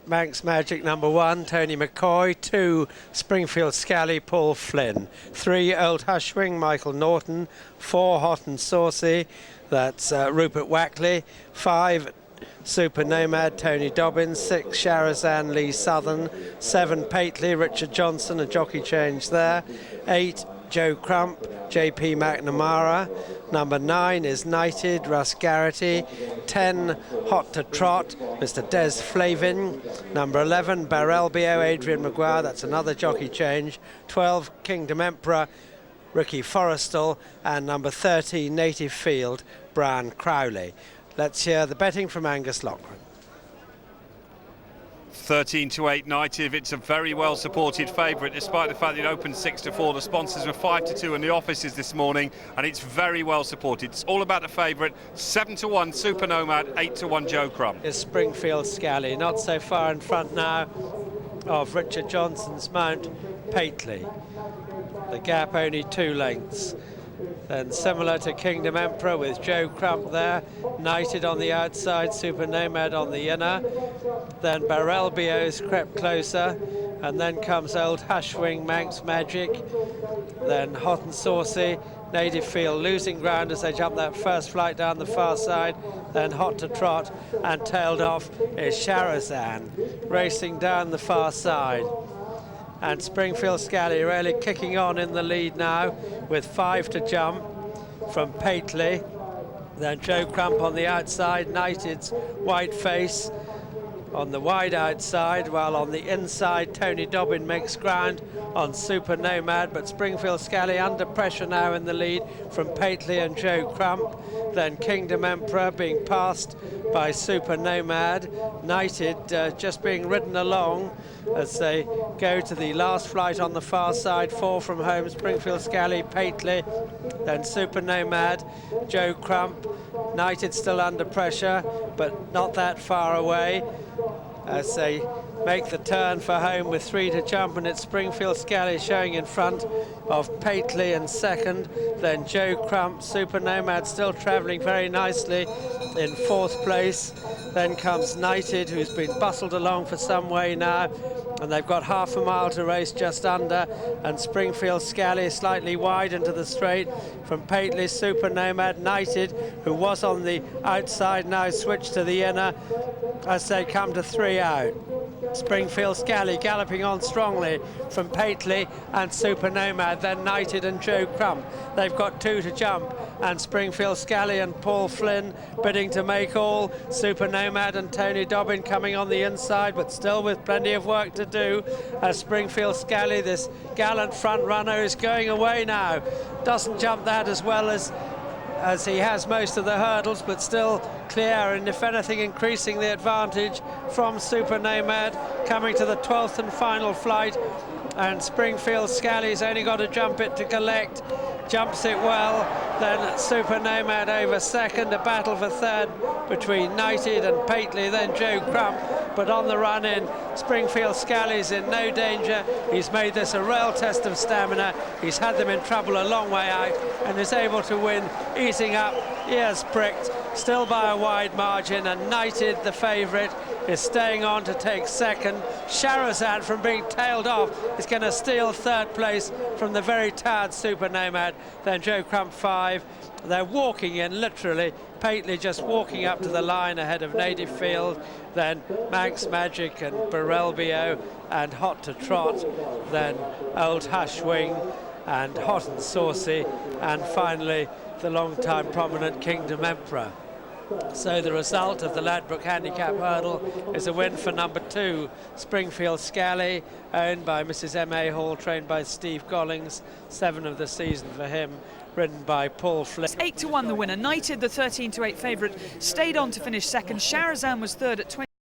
Manx Magic number 1, Tony McCoy. 2, Springfield Scally, Paul Flynn. 3, Old Hushwing, Michael Norton. 4, Hot and Saucy, that's Rupert Wackley. 5, Super Nomad, Tony Dobbin. 6, Sharazan, Lee Southern. 7, Pateley, Richard Johnson, a jockey change there. 8, Joe Crump, JP McNamara. Number 9 is Knighted, Russ Garritty. 10, Hot to Trot, Mr. Des Flavin. Number 11, Barrelbio, Adrian Maguire, that's another jockey change. 12, Kingdom Emperor, Ricky Forristal. And number 13, Native Field, Brian Crowley. Let's hear the betting from Angus Loughran. 13-8 Native. It's a very well supported favourite, despite the fact it opened 6-4. The sponsors were 5-2 in the offices this morning, and it's very well supported. It's all about the favourite. 7-1 Super Nomad, 8-1 Joe Crump. Is Springfield Scally, not so far in front now of Richard Johnson's mount, Pateley. The gap only 2 lengths. Then similar to Kingdom Emperor with Joe Crump there, Knighted on the outside, Super Nomad on the inner. Then Barrelbio's crept closer, and then comes Old Hushwing, Manx Magic. Then Hot and Saucy, Native Field losing ground as they jump that first flight down the far side. Then Hot to Trot, and tailed off is Sharazan, racing down the far side. And Springfield Scally really kicking on in the lead now with 5 to jump from Pateley. Then Joe Crump on the outside, Knighted's white face on the wide outside, while on the inside Tony Dobbin makes ground on Super Nomad, but Springfield Scally under pressure now in the lead from Pateley and Joe Crump. Then Kingdom Emperor being passed by Super Nomad. Knighted just being ridden along as they go to the last flight on the far side. 4 from home, Springfield Scally, Pateley, then Super Nomad, Joe Crump. Knighted still under pressure, but not that far away as they make the turn for home with 3 to jump, and it's Springfield Scally showing in front of Pateley in second, then Joe Crump. Super Nomad still travelling very nicely in 4th place. Then comes Knighted, who's been bustled along for some way now, and they've got half a mile to race, just under, and Springfield Scally slightly wide into the straight from Pateley. Super Nomad, Knighted, who was on the outside, now switched to the inner as they come to 3 out. Springfield Scally galloping on strongly from Pateley and Super Nomad, then Knighted and Joe Crump. They've got 2 to jump, and Springfield Scally and Paul Flynn bidding to make all. Super Nomad and Tony Dobbin coming on the inside, but still with plenty of work to do as Springfield Scally, this gallant front runner, is going away now. Doesn't jump that as well as he has most of the hurdles, but still clear, and if anything increasing the advantage from Super Nomad coming to the 12th and final flight. And Springfield Scally's only got to jump it to collect, jumps it well. Then Super Nomad over second, a battle for third between Knighted and Pateley, then Joe Crump, but on the run in, Springfield Scally's in no danger. He's made this a real test of stamina. He's had them in trouble a long way out and is able to win, easing up, ears pricked, still by a wide margin, and Knighted, the favourite, is staying on to take second. Sharazan, from being tailed off, is going to steal 3rd place from the very tired Super Nomad. Then Joe Crump 5. They're walking in, literally. Pateley just walking up to the line ahead of Native Field. Then Manx Magic and Barrelbio and Hot to Trot. Then Old Hushwing and Hot and Saucy. And finally, the long-time prominent Kingdom Emperor. So the result of the Ladbroke Handicap hurdle is a win for number 2, Springfield Scally, owned by Mrs. M.A. Hall, trained by Steve Gollings. 7 of the season for him, ridden by Paul Flynn. 8-1 the winner. Knighted, the 13-8 favourite, stayed on to finish second. Sharazan was third at 20.